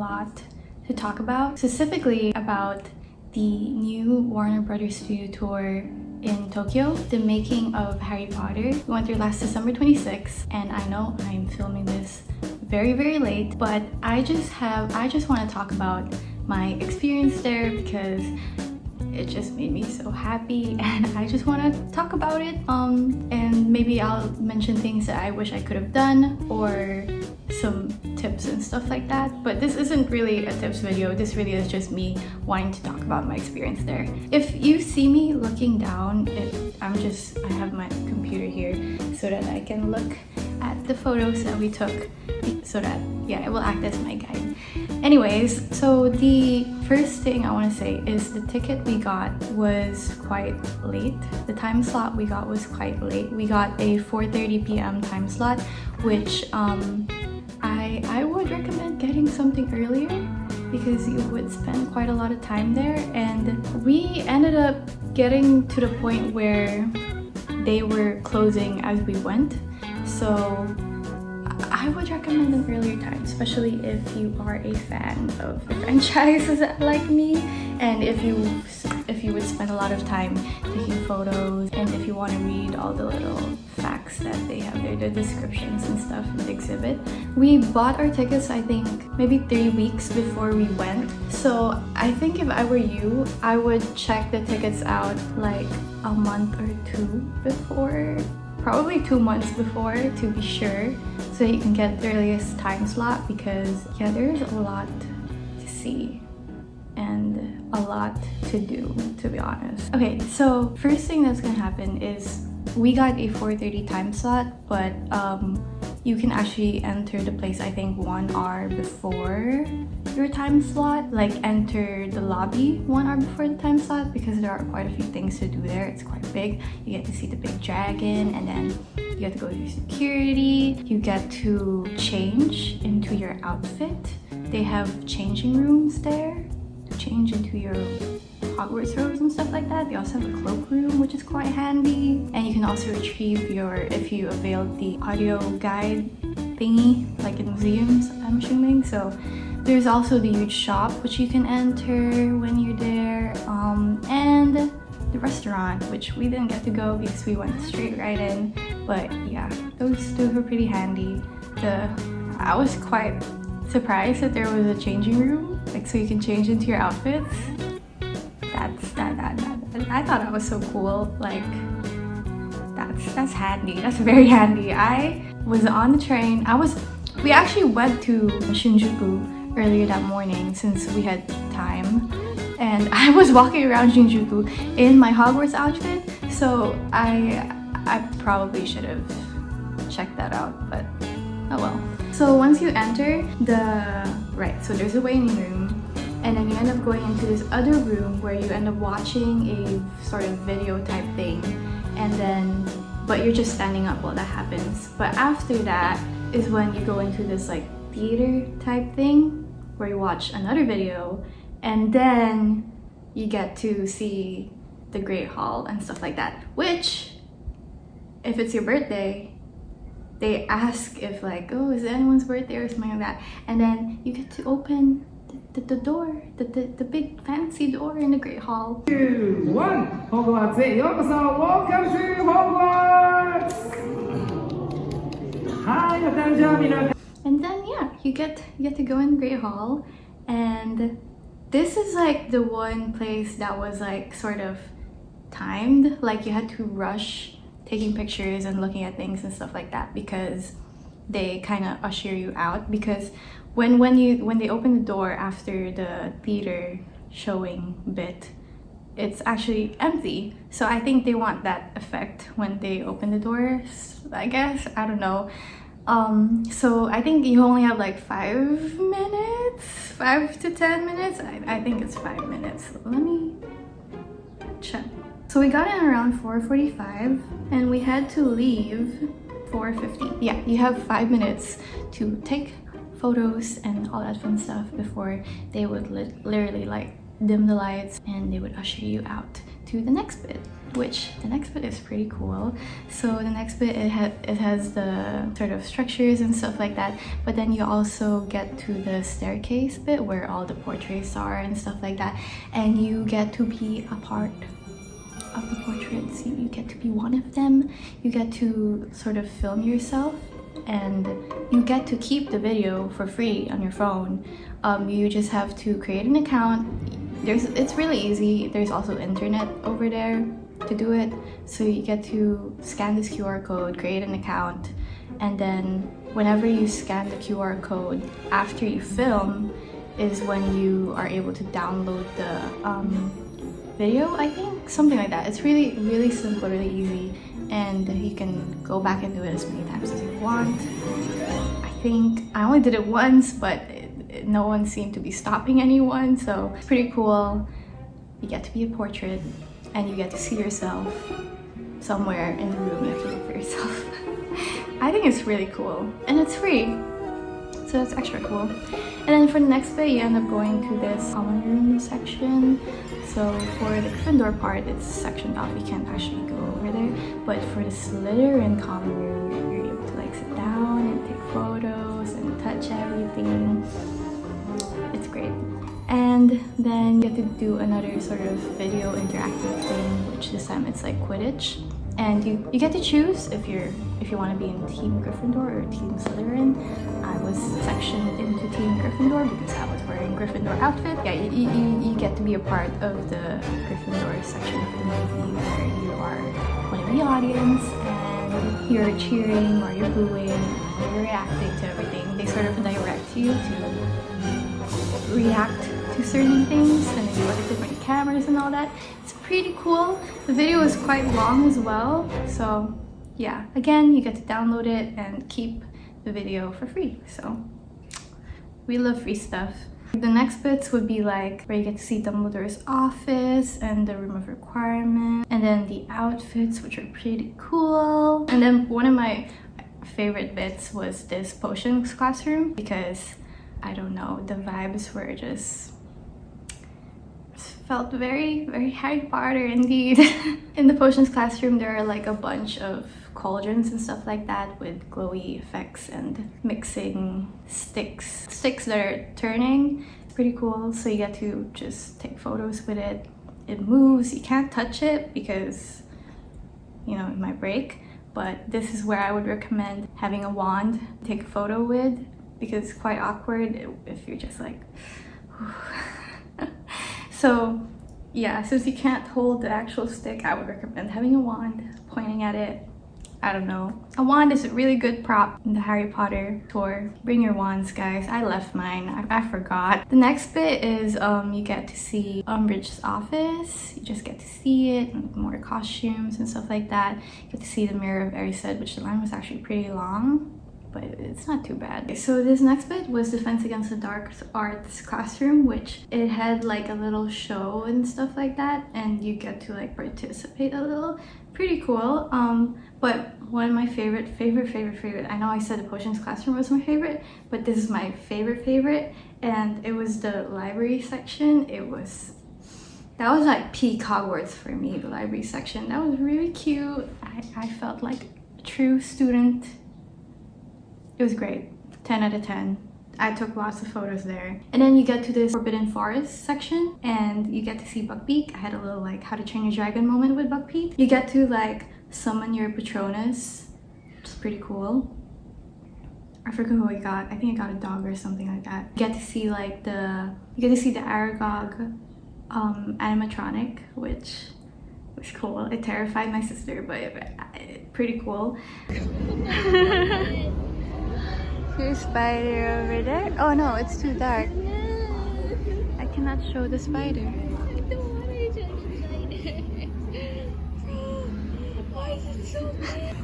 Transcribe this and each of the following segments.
lot to talk about, specifically about the new Warner Brothers Studio Tour in Tokyo, the making of Harry Potter. We went through last December 26th, and I know I'm filming this very late, but I just want to talk about my experience there because it just made me so happy and I just want to talk about it. And maybe I'll mention things that I wish I could have done or some tips and stuff like that. But this isn't really a tips video. This really is just me wanting to talk about my experience there. If you see me looking down, I have my computer here so that I can look at the photos that we took, so that, yeah, it will act as my guide. Anyways, so the first thing I want to say is the ticket we got was quite late. The time slot we got was quite late. We got a 4:30 p.m. time slot, which I would recommend getting something earlier because you would spend quite a lot of time there. And we ended up getting to the point where they were closing as we went. So I would recommend an earlier time, especially if you are a fan of the franchises like me, and if you would spend a lot of time taking photos, and if you want to read all the little facts that they have there, the descriptions and stuff in the exhibit. We bought our tickets, I think, maybe 3 weeks before we went. So I think if I were you, I would check the tickets out like a month or two before. Probably 2 months before to be sure, so you can get the earliest time slot, because yeah, there's a lot to see and a lot to do, to be honest. Okay, so first thing that's gonna happen is we got a 4:30 time slot, but you can actually enter the place, I think, 1 hour before your time slot. Like, enter the lobby 1 hour before the time slot, because there are quite a few things to do there. It's quite big. You get to see the big dragon, and then you get to go through security. You get to change into your outfit. They have changing rooms there to change into your Hogwarts robes and stuff like that. They also have a cloakroom, which is quite handy. And you can also retrieve if you avail the audio guide thingy, like in museums, I'm assuming. So there's also the huge shop, which you can enter when you're there, and the restaurant, which we didn't get to go because we went straight right in. But yeah, those were pretty handy. I was quite surprised that there was a changing room, like, so you can change into your outfits. I thought that was so cool. Like, that's handy. That's very handy. I was on the train. We actually went to Shinjuku earlier that morning since we had time, and I was walking around Shinjuku in my Hogwarts outfit, so I probably should have checked that out, but oh well. So once you enter so there's a waiting room, and then you end up going into this other room where you end up watching a sort of video type thing, but you're just standing up while that happens. But after that is when you go into this like theater type thing where you watch another video, and then you get to see the Great Hall and stuff like that, which, if it's your birthday, they ask if like, oh, is it anyone's birthday or something like that, and then you get to open the door, the big fancy door in the Great Hall. 2, 1, Hogwarts へようこそ Welcome to Hogwarts! Hi, お誕生日の And then yeah, you get to go in the Great Hall, and this is like the one place that was like sort of timed, like you had to rush taking pictures and looking at things and stuff like that, because they kind of usher you out, because when they open the door after the theater showing bit, it's actually empty. So I think they want that effect when they open the doors, I guess. I don't know. So I think you only have like 5 minutes, 5 to 10 minutes. I think it's 5 minutes. Let me check. So we got in around 4:45 and we had to leave 4:50. Yeah, you have 5 minutes to take photos and all that fun stuff before they would literally like dim the lights, and they would usher you out to the next bit, which the next bit is pretty cool. So the next bit, it has the sort of structures and stuff like that, but then you also get to the staircase bit where all the portraits are and stuff like that, and you get to be a part of the portraits. You get to be one of them. You get to sort of film yourself, and you get to keep the video for free on your phone. You just have to create an account. It's really easy. There's also internet over there to do it. So you get to scan this QR code, create an account, and then whenever you scan the QR code after you film is when you are able to download the video, I think, something like that. It's really simple, really easy, and you can go back and do it as many times as you want. I think I only did it once, but no one seemed to be stopping anyone, so it's pretty cool. You get to be a portrait, and you get to see yourself somewhere in the room if you look for yourself. I think it's really cool, and it's free, so that's extra cool. And then for the next bit, you end up going to this common room section. So for the Gryffindor part, it's sectioned off. You can't actually go over there. But for the Slytherin common room, you're able to like sit down and take photos and touch everything. It's great. And then you get to do another sort of video interactive thing, which this time it's like Quidditch. And you get to choose if you want to be in Team Gryffindor or Team Slytherin. I was sectioned into Team Gryffindor because I was wearing Gryffindor outfit. Yeah, you get to be a part of the Gryffindor section of the movie where you are one of the audience and you're cheering or you're booing or you're reacting to everything. They sort of direct you to react to certain things, and then you look at different cameras and all that. It's pretty cool. The video is quite long as well, so yeah, again, you get to download it and keep the video for free. So we love free stuff. The next bits would be like where you get to see Dumbledores Office and the Room of Requirement, and then the outfits, which are pretty cool. And then one of my favorite bits was this potions classroom, because I don't know, the vibes were just felt very Harry Potter indeed. In the potions classroom, there are like a bunch of cauldrons and stuff like that with glowy effects and mixing sticks that are turning. It's pretty cool. So you get to just take photos with it. It moves. You can't touch it because, you know, it might break, but this is where I would recommend having a wand to take a photo with, because it's quite awkward if you're just like so yeah, since you can't hold the actual stick, I would recommend having a wand, pointing at it. I don't know. A wand is a really good prop in the Harry Potter tour. Bring your wands, guys. I left mine. I forgot. The next bit is you get to see Umbridge's office. You just get to see it, and more costumes and stuff like that. You get to see the Mirror of Erised, which the line was actually pretty long, but it's not too bad. So this next bit was Defense Against the Dark Arts classroom, which it had like a little show and stuff like that, and you get to like participate a little. Pretty cool. But one of my favorite, I know I said the potions classroom was my favorite, but this is my favorite, and it was the library section. That was like peak Hogwarts for me, the library section. That was really cute. I felt like a true student. It was great. 10 out of 10. I took lots of photos there. And then you get to this Forbidden Forest section, and you get to see Buckbeak. I had a little like How to Train Your Dragon moment with Buckbeak. You get to like summon your Patronus, which is pretty cool. I forget who I got. I think I got a dog or something like that. You get to see like the Aragog animatronic, which was cool. It terrified my sister, but pretty cool. Here's Spider over there. Oh no, it's too dark. I cannot show the spider. I don't want to show the spider. Why is it so big?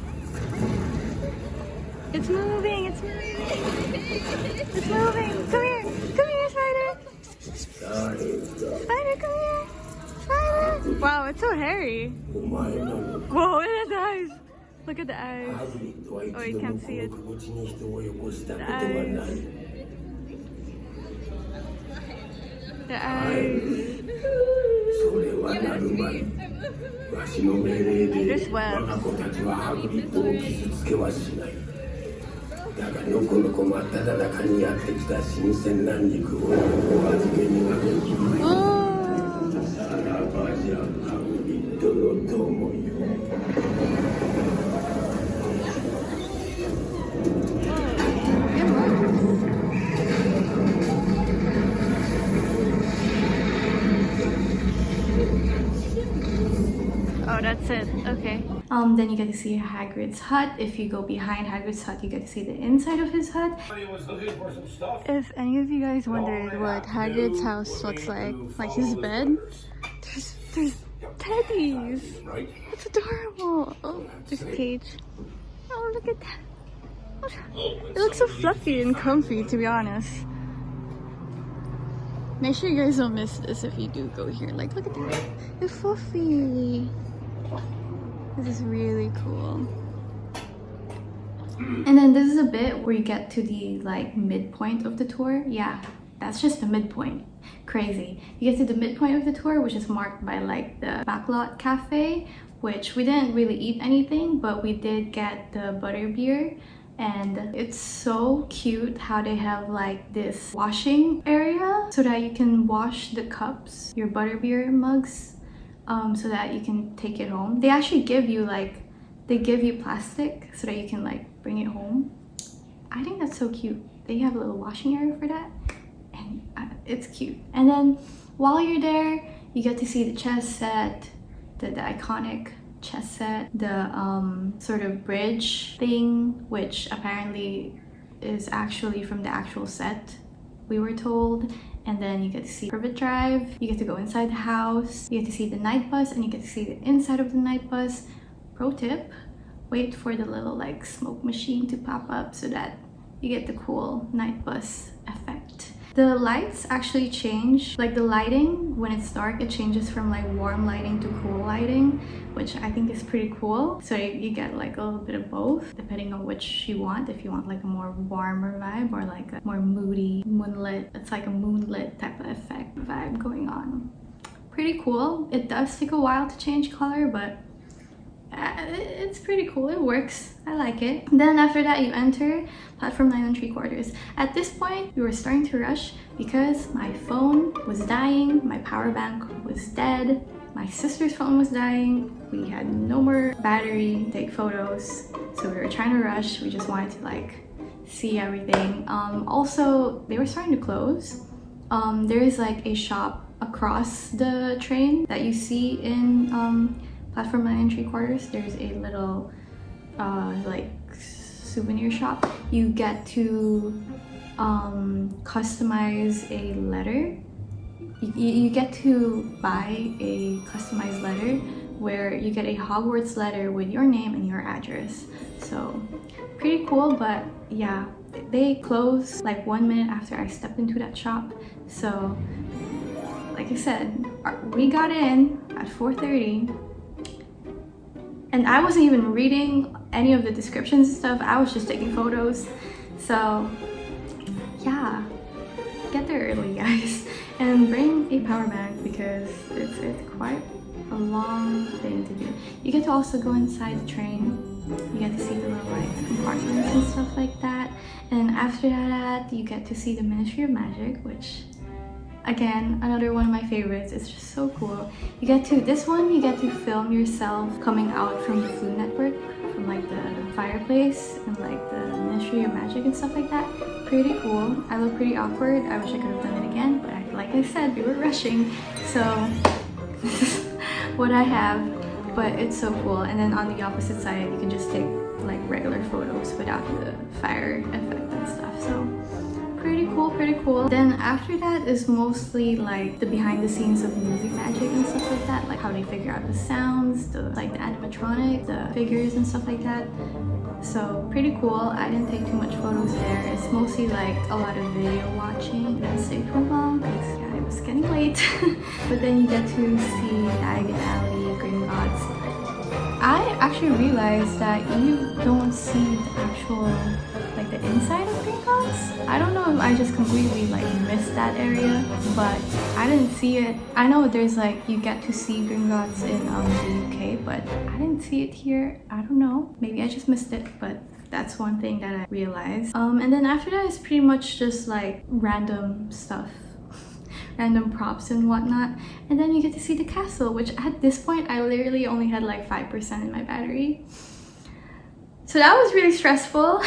It's moving, it's moving. It's moving. Come here, Spider. Spider, come here. Spider. Wow, it's so hairy. Whoa, look at the eyes. Look at the eyes. Oh, you can't see it. The eyes. The eyes. それはなるまい。わしの命令で我が子たちはハグリッドを傷つけはしない。だがのこのこ真っ只中にやってきた新鮮な肉をお預けにはできない。さらばじゃハグリッドの友よ。Oh, that's it. Okay. Then you get to see Hagrid's hut. If you go behind Hagrid's hut, you get to see the inside of his hut. If any of you guys wondered what Hagrid's house looks like his bed, there's teddies. It's adorable. Oh, there's a cage. Oh, look at that. It looks so fluffy and comfy, to be honest. Make sure you guys don't miss this if you do go here. Like, look at that. It's fluffy. This is really cool. And then this is a bit where you get to the like midpoint of the tour. Yeah, that's just the midpoint. Crazy. You get to the midpoint of the tour, which is marked by like the backlot cafe, which we didn't really eat anything, but we did get the butterbeer. And it's so cute how they have like this washing area so that you can wash the cups, your butterbeer mugs, so that you can take it home. They actually give you plastic so that you can like bring it home. I think that's so cute. They have a little washing area for that, and it's cute. And then while you're there, you get to see the chess set, the iconic chess set, the sort of bridge thing, which apparently is actually from the actual set, we were told. And then you get to see Privet Drive, you get to go inside the house, you get to see the night bus, and you get to see the inside of the night bus. Pro tip, wait for the little like smoke machine to pop up so that you get the cool night bus effect. The lights actually change, like the lighting, when it's dark, it changes from like warm lighting to cool lighting, which I think is pretty cool. So you get like a little bit of both, depending on which you want. If you want like a more warmer vibe or like a more moody moonlit, it's like a moonlit type of effect vibe going on. Pretty cool. It does take a while to change color, but it's pretty cool. It works. I like it. Then after that, you enter platform 9 3/4. At this point, we were starting to rush because my phone was dying, my power bank was dead, my sister's phone was dying, we had no more battery to take photos, so we were trying to rush. We just wanted to like see everything. Also, they were starting to close. There is like a shop across the train that you see in platform 9 3/4. There's a little like souvenir shop. You get to customize a letter. You get to buy a customized letter where you get a Hogwarts letter with your name and your address. So pretty cool, but yeah, they closed like 1 minute after I stepped into that shop. So like I said, we got in at 4:30. And I wasn't even reading any of the descriptions and stuff. I was just taking photos. So yeah, get there early, guys. And bring a power bank because it's quite a long thing to do. You get to also go inside the train. You get to see the little like compartments and stuff like that. And after that, you get to see the Ministry of Magic, which again, another one of my favorites. It's just so cool. You get to, this one, you get to film yourself coming out from the Food Network, from like the fireplace and like the Ministry of Magic and stuff like that. Pretty cool. I look pretty awkward. I wish I could have done it again, but like I said, we were rushing. So this is what I have, but it's so cool. And then on the opposite side, you can just take like regular photos without the fire effect and stuff. So pretty cool, pretty cool. Then after that is mostly like the behind the scenes of movie magic and stuff like that, like how they figure out the sounds, the like the animatronic, the figures and stuff like that. So pretty cool. I didn't take too much photos there. It's mostly like a lot of video watching. Didn't stay too long because yeah, it was getting late. But then you get to see Diagon Alley, Gringotts. I actually realized that you don't see the actual like like the inside of Gringotts. I don't know if I just completely like missed that area, but I didn't see it. I know there's like, you get to see Gringotts in the UK, but I didn't see it here. I don't know, maybe I just missed it, but that's one thing that I realized. And then after that is pretty much just like random stuff, random props and whatnot. And then you get to see the castle, which at this point I literally only had like 5% in my battery. So that was really stressful.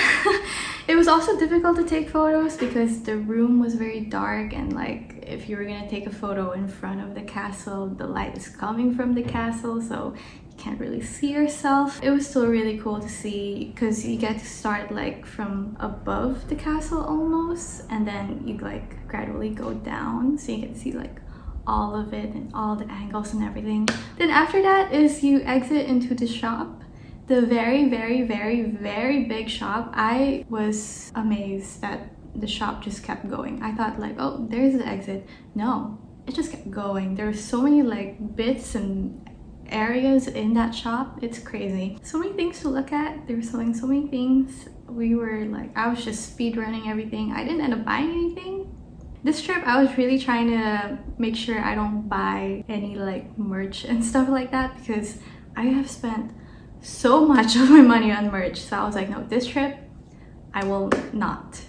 It was also difficult to take photos because the room was very dark, and like if you were gonna take a photo in front of the castle, the light is coming from the castle, so you can't really see yourself. It was still really cool to see because you get to start like from above the castle almost, and then you like gradually go down, so you get to see like all of it and all the angles and everything. Then after that is you exit into the shop. The very big shop. I was amazed that the shop just kept going. I thought like, oh, there's the exit. No, it just kept going. There were so many like bits and areas in that shop. It's crazy. So many things to look at. They were selling so many things. We were like, I was just speed running everything. I didn't end up buying anything. This trip, I was really trying to make sure I don't buy any like merch and stuff like that, because I have spent so much of my money on merch. So I was like, no, this trip I will not,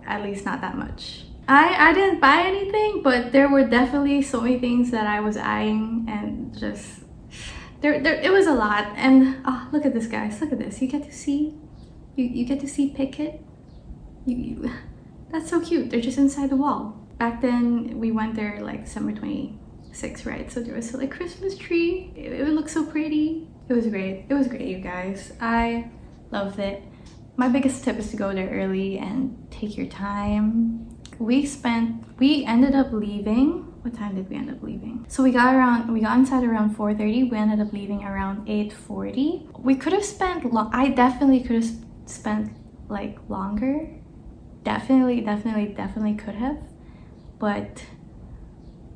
at least not that much. I didn't buy anything, but there were definitely so many things that I was eyeing, and just it was a lot. And oh, look at this, guys, look at this. You get to see you get to see Pickett. That's so cute. They're just inside the wall. Back then we went there like December 26th, right? So there was a like Christmas tree. It would look so pretty. It was great. It was great, you guys. I loved it. My biggest tip is to go there early and take your time. We ended up leaving. What time did we end up leaving? So we got inside around 4:30. We ended up leaving around 8:40. We could have spent I definitely could have spent like longer. Definitely could have. But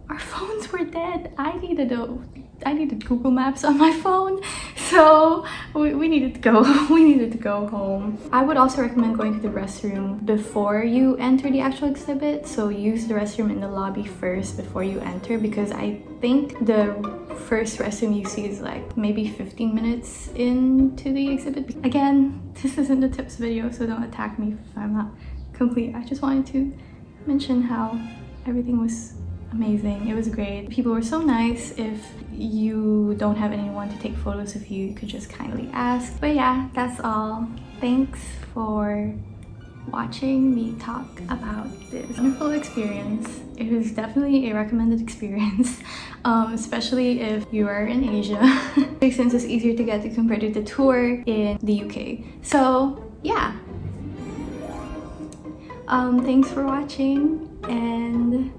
our phones were dead. I needed Google Maps on my phone, so we needed to go. We needed to go home. I would also recommend going to the restroom before you enter the actual exhibit. So use the restroom in the lobby first before you enter, because I think the first restroom you see is like maybe 15 minutes into the exhibit. Again, this isn't the tips video, so don't attack me if I'm not complete. I just wanted to mention how everything was amazing. It was great. People were so nice. If you don't have anyone to take photos of you, you could just kindly ask. But yeah, that's all. Thanks for watching me talk about this wonderful experience. It is definitely a recommended experience, especially if you are in Asia, since it's easier to get to compared to the tour in the UK. So yeah, thanks for watching, and